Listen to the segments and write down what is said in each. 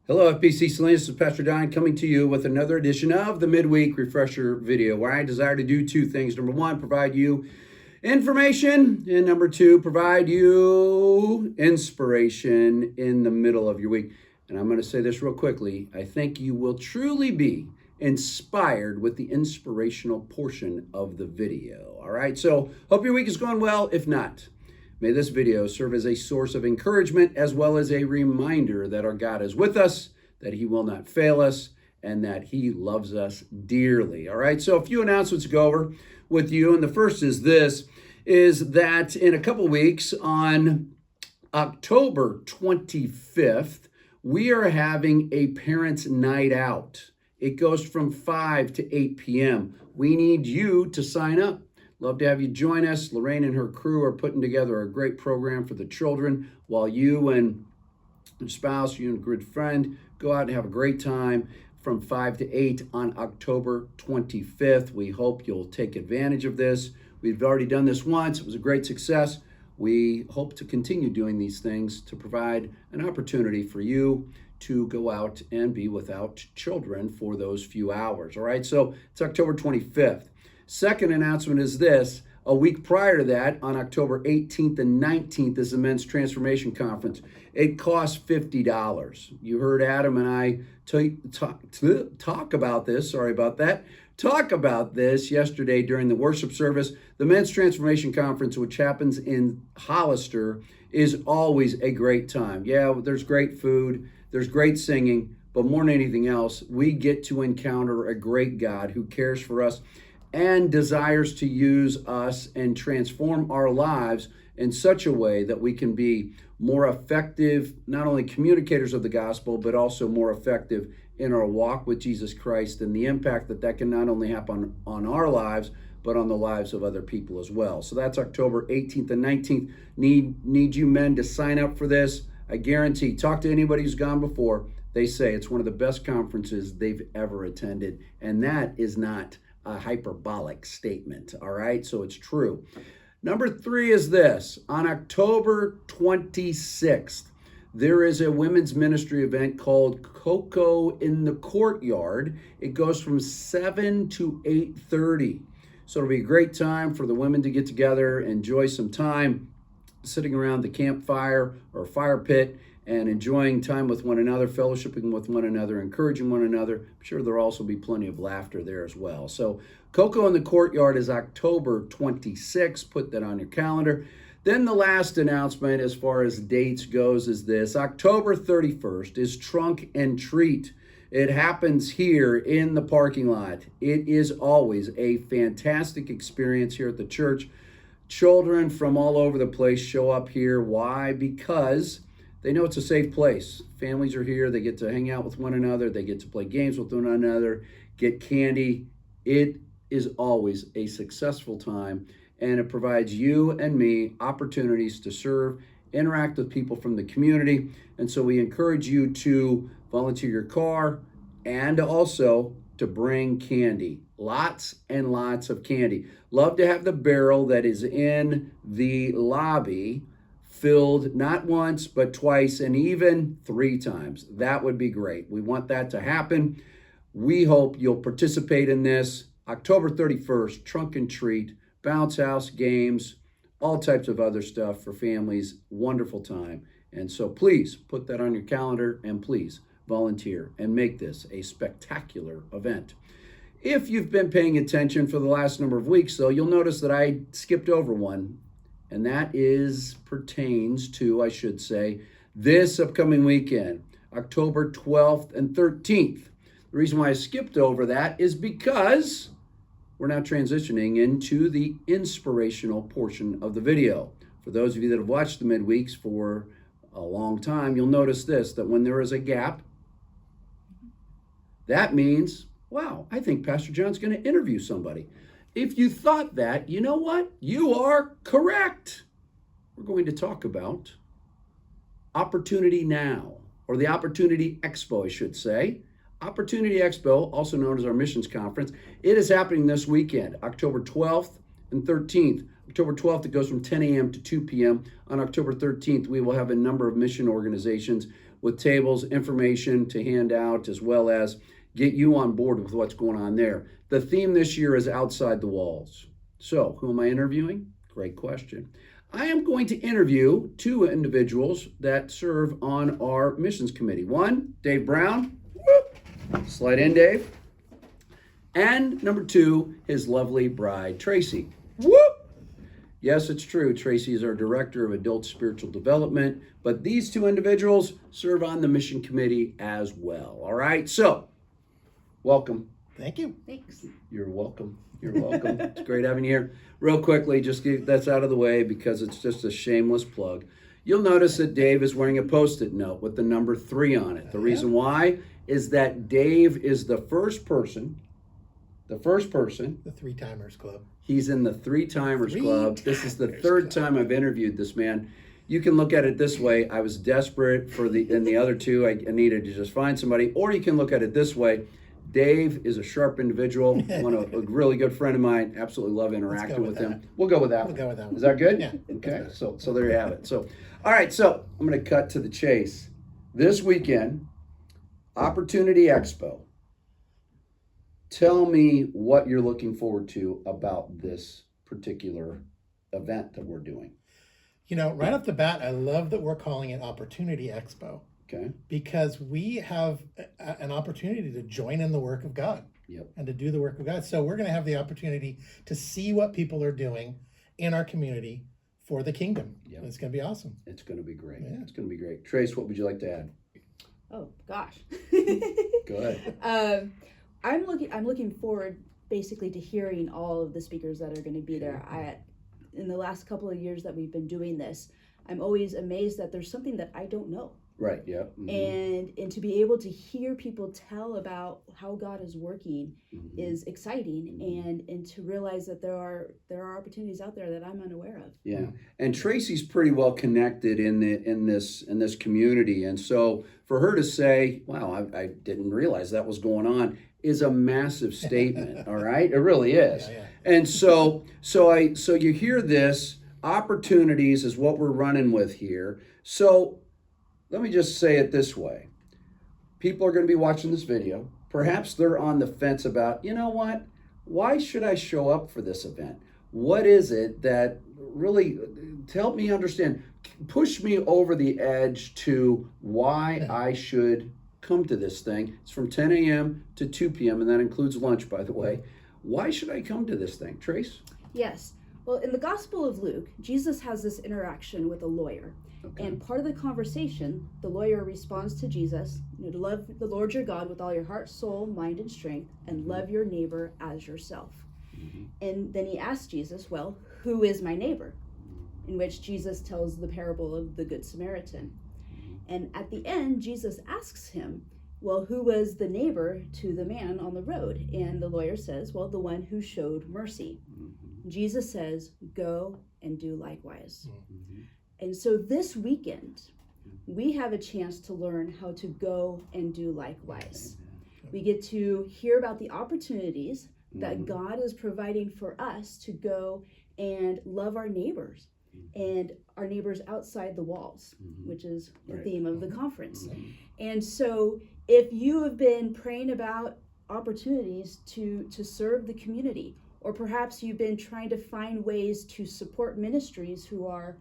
Hello, FPC Salinas. This is Pastor Don coming to you with another edition of the Midweek Refresher video, where I desire to do two things. Number one, provide you information, and number two, provide you inspiration in the middle of your week. And I'm going to say this real quickly. I think you will truly be inspired with the inspirational portion of the video. All right, so hope your week is going well. If not, may this video serve as a source of encouragement as well as a reminder that our God is with us, that he will not fail us, and that he loves us dearly. All right, so a few announcements to go over with you. And the first is this, is that in a couple weeks on October 25th, we are having a parents' night out. It goes from 5 to 8 p.m. We need you to sign up. Love to have you join us. Lorraine and her crew are putting together a great program for the children while you and your spouse, you and a good friend go out and have a great time from 5 to 8 on October 25th. We hope you'll take advantage of this. We've already done this once. It was a great success. We hope to continue doing these things to provide an opportunity for you to go out and be without children for those few hours. All right, so it's October 25th. Second announcement is this. A week prior to that, on October 18th and 19th, is the Men's Transformation Conference. It costs $50. You heard Adam and I talk about this. Sorry about that. Talk about this yesterday during the worship service. The Men's Transformation Conference, which happens in Hollister, is always a great time. Yeah, there's great food, there's great singing, but more than anything else, we get to encounter a great God who cares for us and desires to use us and transform our lives in such a way that we can be more effective, not only communicators of the gospel, but also more effective in our walk with Jesus Christ, and the impact that can not only happen on our lives, but on the lives of other people as well. So that's October 18th and 19th. Need you men to sign up for this. I guarantee, talk to anybody who's gone before, they say it's one of the best conferences they've ever attended, and that is not a hyperbolic statement, all right? So it's true. Number three is this. On October 26th, there is a women's ministry event called Cocoa in the Courtyard. It goes from 7 to 8:30. So it'll be a great time for the women to get together, enjoy some time sitting around the campfire or fire pit and enjoying time with one another, fellowshipping with one another, encouraging one another. I'm sure there'll also be plenty of laughter there as well. So Cocoa in the Courtyard is October 26th. Put that on your calendar. Then the last announcement as far as dates goes is this. October 31st is Trunk and Treat. It happens here in the parking lot. It is always a fantastic experience here at the church. Children from all over the place show up here. Why? Because they know it's a safe place. Families are here. They get to hang out with one another. They get to play games with one another, get candy. It is always a successful time, and it provides you and me opportunities to serve, interact with people from the community. And so we encourage you to volunteer your car and also to bring candy. Lots and lots of candy. Love to have the barrel that is in the lobby filled not once, but twice, and even 3 times. That would be great. We want that to happen. We hope you'll participate in this. October 31st, Trunk and Treat, bounce house, games, all types of other stuff for families. Wonderful time. And so please put that on your calendar, and please volunteer and make this a spectacular event. If you've been paying attention for the last number of weeks, though, you'll notice that I skipped over one, and that pertains to, I should say, this upcoming weekend, October 12th and 13th. The reason why I skipped over that is because we're now transitioning into the inspirational portion of the video. For those of you that have watched the midweeks for a long time, you'll notice this, that when there is a gap, that means, wow, I think Pastor John's going to interview somebody. If you thought that, you know what? You are correct. We're going to talk about Opportunity Now, or the Opportunity Expo, I should say. Opportunity Expo, also known as our missions conference, it is happening this weekend, October 12th and 13th. October 12th, it goes from 10 a.m. to 2 p.m. On October 13th, we will have a number of mission organizations with tables, information to hand out, as well as get you on board with what's going on there. The theme this year is outside the walls. So, who am I interviewing? Great question. I am going to interview two individuals that serve on our missions committee. One, Dave Brown. Whoop. Slide in, Dave. And number two, his lovely bride, Tracy. Whoop. Yes, it's true. Tracy is our director of adult spiritual development, but these two individuals serve on the mission committee as well. All right, so welcome. Thank you. Thanks. You're welcome. You're welcome. It's great having you here. Real quickly, just get that's out of the way because it's just a shameless plug. You'll notice that Dave is wearing a Post-it note with the number 3 on it. The reason why is that Dave is the first person. The Three Timers Club. He's in the Three Timers Club. This is the third time I've interviewed this man. You can look at it this way. I was desperate for the other two. I needed to just find somebody. Or you can look at it this way. Dave is a sharp individual, a really good friend of mine. Absolutely love interacting with him. We'll go with that. We'll go with that one. Is that good? Yeah. Okay. So there you have it. So, all right. So I'm going to cut to the chase. This weekend, Opportunity Expo. Tell me what you're looking forward to about this particular event that we're doing. You know, right off the bat, I love that we're calling it Opportunity Expo. Okay. Because we have an opportunity to join in the work of God. Yep. And to do the work of God. So we're going to have the opportunity to see what people are doing in our community for the kingdom. Yep. It's going to be awesome. It's going to be great. Yeah. It's going to be great. Trace, what would you like to add? Oh gosh. Go ahead. I'm looking forward basically to hearing all of the speakers that are going to be there. In the last couple of years that we've been doing this, I'm always amazed that there's something that I don't know. Right. Yeah. Mm-hmm. And to be able to hear people tell about how God is working is exciting, and to realize that there are opportunities out there that I'm unaware of. Yeah, and Tracy's pretty well connected in this community, and so for her to say, "Wow, I didn't realize that was going on," is a massive statement. All right, it really is. Yeah. And so you hear this. Opportunities is what we're running with here. So let me just say it this way. People are going to be watching this video. Perhaps they're on the fence about, you know what? Why should I show up for this event? What is it that really, to help me understand, push me over the edge to why I should come to this thing. It's from 10 a.m. to 2 p.m., and that includes lunch, by the way. Why should I come to this thing? Trace? Yes. Well, in the Gospel of Luke, Jesus has this interaction with a lawyer. Okay. And part of the conversation, the lawyer responds to Jesus, to love the Lord your God with all your heart, soul, mind, and strength, and love your neighbor as yourself. Mm-hmm. And then he asks Jesus, well, who is my neighbor? In which Jesus tells the parable of the Good Samaritan. And at the end, Jesus asks him, well, who was the neighbor to the man on the road? And the lawyer says, well, the one who showed mercy. Mm-hmm. Jesus says, go and do likewise. Mm-hmm. And so this weekend, we have a chance to learn how to go and do likewise. We get to hear about the opportunities that God is providing for us to go and love our neighbors and our neighbors outside the walls, which is the theme of the conference. And so if you have been praying about opportunities to serve the community, or perhaps you've been trying to find ways to support ministries who are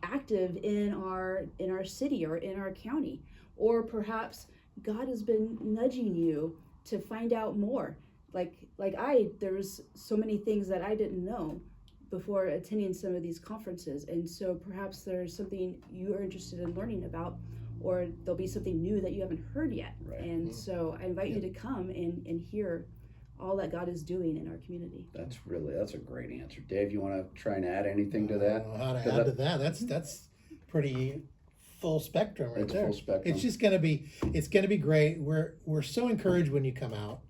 active in our city or in our county, or perhaps God has been nudging you to find out more. There's so many things that I didn't know before attending some of these conferences, and so perhaps there's something you are interested in learning about, or there'll be something new that you haven't heard yet. Right. And so I invite you to come and hear all that God is doing in our community. That's a great answer. Dave, you want to try and add anything to that? I don't know how to add to that. That's pretty full spectrum right there. Full spectrum. It's just gonna be great. We're so encouraged when you come out,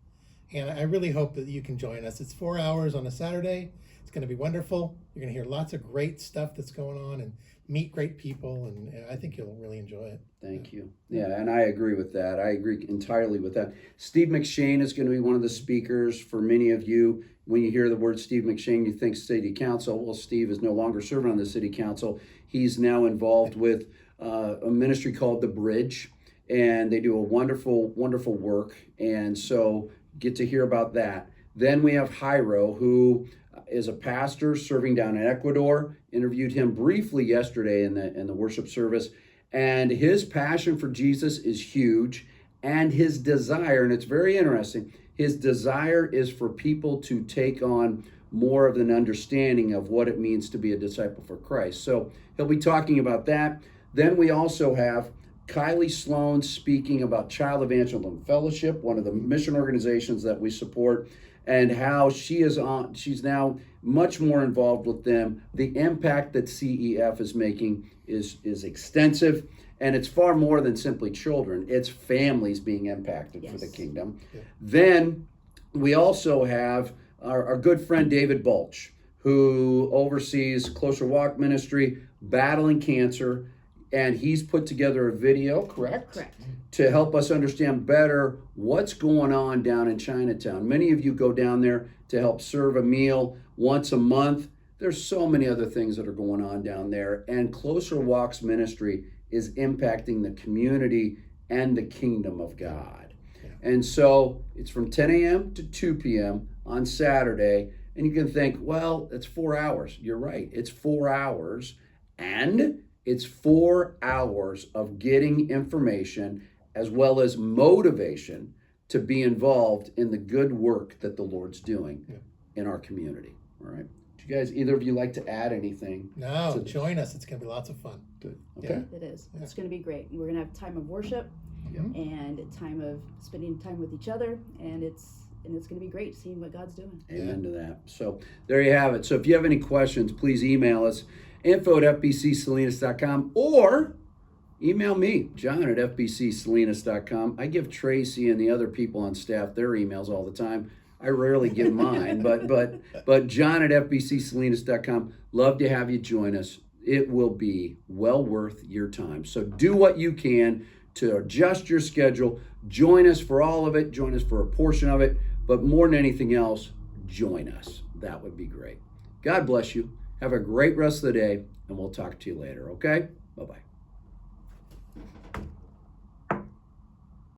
and I really hope that you can join us. It's 4 hours on a Saturday. It's going to be wonderful. You're going to hear lots of great stuff that's going on and meet great people, and I think you'll really enjoy it. Thank you. Yeah, and I agree with that. I agree entirely with that. Steve McShane is going to be one of the speakers. For many of you, when you hear the word Steve McShane, you think city council. Well, Steve is no longer serving on the city council. He's now involved with a ministry called The Bridge, and they do a wonderful, wonderful work. And so get to hear about that. Then we have Jairo, who is a pastor serving down in Ecuador. Interviewed him briefly yesterday in the worship service, and his passion for Jesus is huge, and his desire, and it's very interesting, his desire is for people to take on more of an understanding of what it means to be a disciple for Christ. So he'll be talking about that. Then we also have Kylie Sloan speaking about Child Evangelism Fellowship, one of the mission organizations that we support, and how she's now much more involved with them. The impact that CEF is making is extensive, and it's far more than simply children. It's families being impacted for the kingdom. Yeah. Then we also have our good friend David Bulch, who oversees Closer Walk Ministry, battling cancer, and he's put together a video, correct? Correct. To help us understand better what's going on down in Chinatown. Many of you go down there to help serve a meal once a month. There's so many other things that are going on down there, and Closer Walks Ministry is impacting the community and the kingdom of God. Yeah. And so it's from 10 a.m. to 2 p.m. on Saturday, and you can think, well, it's 4 hours. You're right, it's 4 hours, and it's 4 hours of getting information as well as motivation to be involved in the good work that the Lord's doing in our community. All right. Do you guys, either of you, like to add anything? No, join us. It's going to be lots of fun. Good. Okay. Yeah, it is. Yeah. It's going to be great. We're going to have time of worship and time of spending time with each other, and it's going to be great seeing what God's doing. Amen to that. So there you have it. So if you have any questions, please email us, info@fbcsalinas.com, or email me, john@fbcsalinas.com. I give Tracy and the other people on staff their emails all the time. I rarely give mine, but john@fbcsalinas.com. Love to have you join us. It will be well worth your time. So do what you can to adjust your schedule. Join us for all of it. Join us for a portion of it. But more than anything else, join us. That would be great. God bless you. Have a great rest of the day, and we'll talk to you later, okay? Bye-bye.